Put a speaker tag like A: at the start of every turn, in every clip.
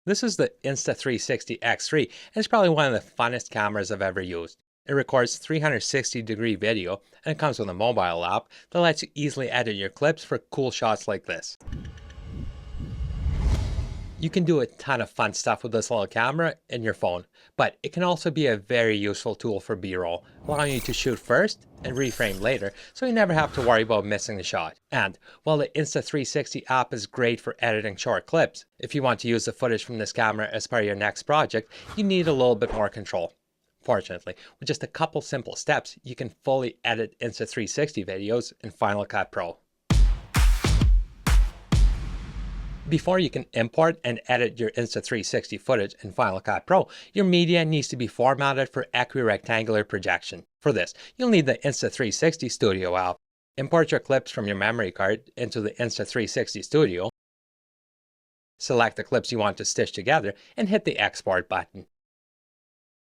A: This is the Insta360 X3, and it's probably one of the funnest cameras I've ever used. It records 360-degree video, and it comes with a mobile app that lets you easily edit your clips for cool shots like this. You can do a ton of fun stuff with this little camera in your phone, but it can also be a very useful tool for B-roll, allowing you to shoot first and reframe later, so you never have to worry about missing the shot. And while the Insta360 app is great for editing short clips, if you want to use the footage from this camera as part of your next project, you need a little bit more control. Fortunately, with just a couple simple steps, you can fully edit Insta360 videos in Final Cut Pro. Before you can import and edit your Insta360 footage in Final Cut Pro, your media needs to be formatted for equirectangular projection. For this, you'll need the Insta360 Studio app. Import your clips from your memory card into the Insta360 Studio. Select the clips you want to stitch together and hit the Export button.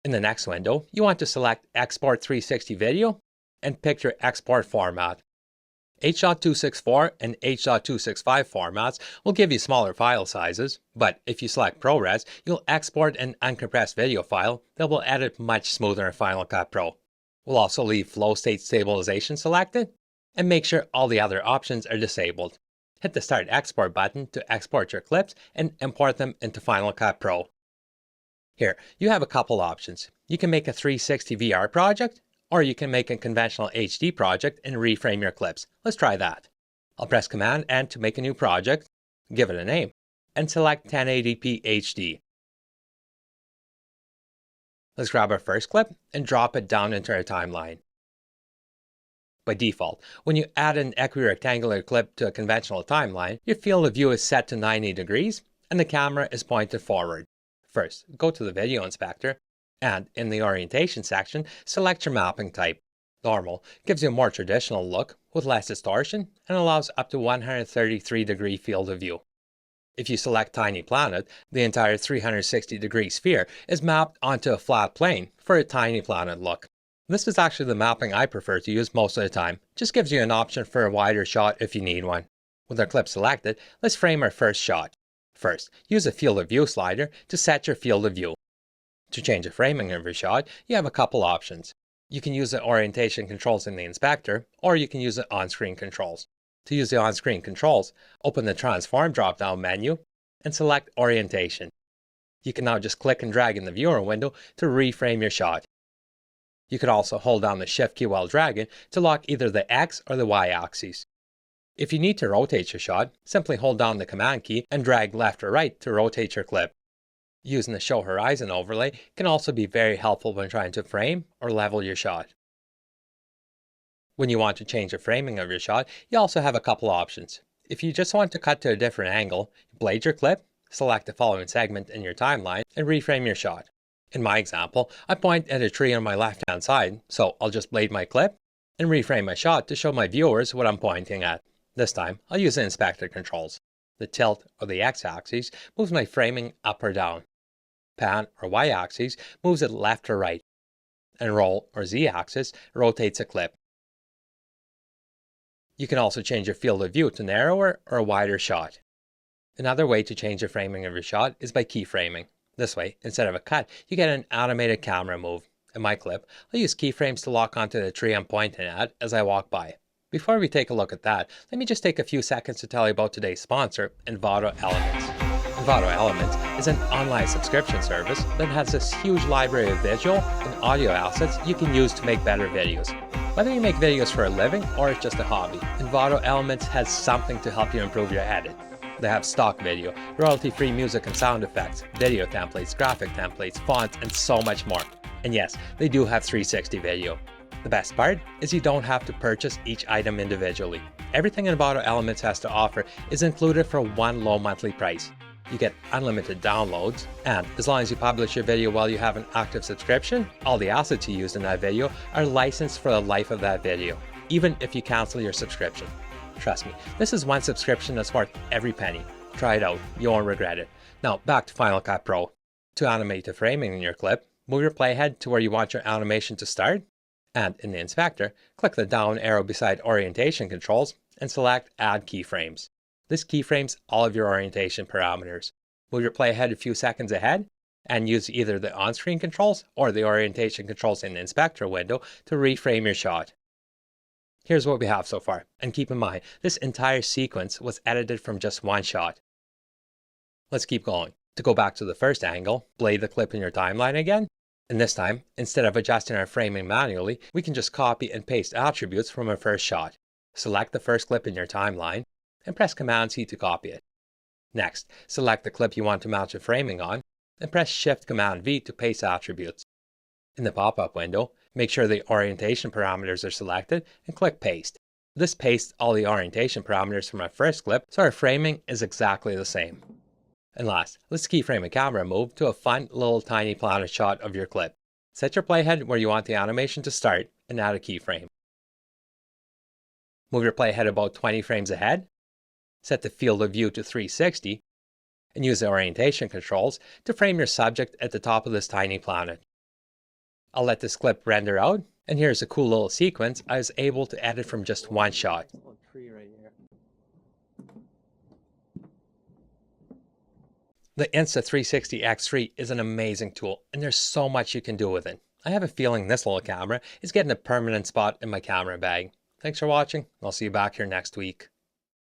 A: In the next window, you want to select Export 360 Video and pick your export format. H.264 and H.265 formats will give you smaller file sizes, but if you select ProRes, you'll export an uncompressed video file that will edit much smoother in Final Cut Pro. We'll also leave flow state stabilization selected, and make sure all the other options are disabled. Hit the Start Export button to export your clips and import them into Final Cut Pro. Here, you have a couple options. You can make a 360 VR project, or you can make a conventional HD project and reframe your clips. Let's try that. I'll press Command N to make a new project, give it a name, and select 1080p HD. Let's grab our first clip and drop it down into our timeline. By default, when you add an equirectangular clip to a conventional timeline, your field of view is set to 90 degrees and the camera is pointed forward. First, go to the video inspector, and in the orientation section, select your mapping type. Normal gives you a more traditional look with less distortion and allows up to 133-degree field of view. If you select Tiny Planet, the entire 360-degree sphere is mapped onto a flat plane for a Tiny Planet look. This is actually the mapping I prefer to use most of the time. Just gives you an option for a wider shot if you need one. With our clip selected, let's frame our first shot. First, use a field of view slider to set your field of view. To change the framing of your shot, you have a couple options. You can use the orientation controls in the inspector, or you can use the on-screen controls. To use the on-screen controls, open the Transform drop-down menu and select Orientation. You can now just click and drag in the viewer window to reframe your shot. You could also hold down the Shift key while dragging to lock either the X or the Y axes. If you need to rotate your shot, simply hold down the Command key and drag left or right to rotate your clip. Using the Show Horizon overlay can also be very helpful when trying to frame or level your shot. When you want to change the framing of your shot, you also have a couple options. If you just want to cut to a different angle, blade your clip, select the following segment in your timeline, and reframe your shot. In my example, I point at a tree on my left-hand side, so I'll just blade my clip and reframe my shot to show my viewers what I'm pointing at. This time, I'll use the inspector controls. The tilt or the X-axis moves my framing up or down. Pan or Y-axis moves it left or right. And roll or Z-axis rotates a clip. You can also change your field of view to narrower or a wider shot. Another way to change the framing of your shot is by keyframing. This way, instead of a cut, you get an animated camera move. In my clip, I'll use keyframes to lock onto the tree I'm pointing at as I walk by. Before we take a look at that, let me just take a few seconds to tell you about today's sponsor, Envato Elements. Envato Elements is an online subscription service that has this huge library of visual and audio assets you can use to make better videos. Whether you make videos for a living or it's just a hobby, Envato Elements has something to help you improve your edit. They have stock video, royalty-free music and sound effects, video templates, graphic templates, fonts, and so much more. And yes, they do have 360 video. The best part is you don't have to purchase each item individually. Everything Envato Elements has to offer is included for one low monthly price. You get unlimited downloads, and as long as you publish your video while you have an active subscription, all the assets you used in that video are licensed for the life of that video, even if you cancel your subscription. Trust me, this is one subscription that's worth every penny. Try it out, you won't regret it. Now back to Final Cut Pro. To animate the framing in your clip, move your playhead to where you want your animation to start, and in the inspector, click the down arrow beside Orientation Controls and select Add Keyframes. This keyframes all of your orientation parameters. Move your playhead a few seconds ahead and use either the on-screen controls or the orientation controls in the inspector window to reframe your shot. Here's what we have so far, and keep in mind, this entire sequence was edited from just one shot. Let's keep going. To go back to the first angle, play the clip in your timeline again, and this time, instead of adjusting our framing manually, we can just copy and paste attributes from our first shot. Select the first clip in your timeline, and press Command-C to copy it. Next, select the clip you want to mount your framing on, and press Shift-Command-V to paste attributes. In the pop-up window, make sure the orientation parameters are selected and click Paste. This pastes all the orientation parameters from our first clip, so our framing is exactly the same. And last, let's keyframe a camera move to a fun little tiny planet shot of your clip. Set your playhead where you want the animation to start and add a keyframe. Move your playhead about 20 frames ahead. Set the field of view to 360 and use the orientation controls to frame your subject at the top of this tiny planet. I'll let this clip render out, and here's a cool little sequence I was able to edit from just one shot. The Insta360 X3 is an amazing tool, and there's so much you can do with it. I have a feeling this little camera is getting a permanent spot in my camera bag. Thanks for watching. I'll see you back here next week.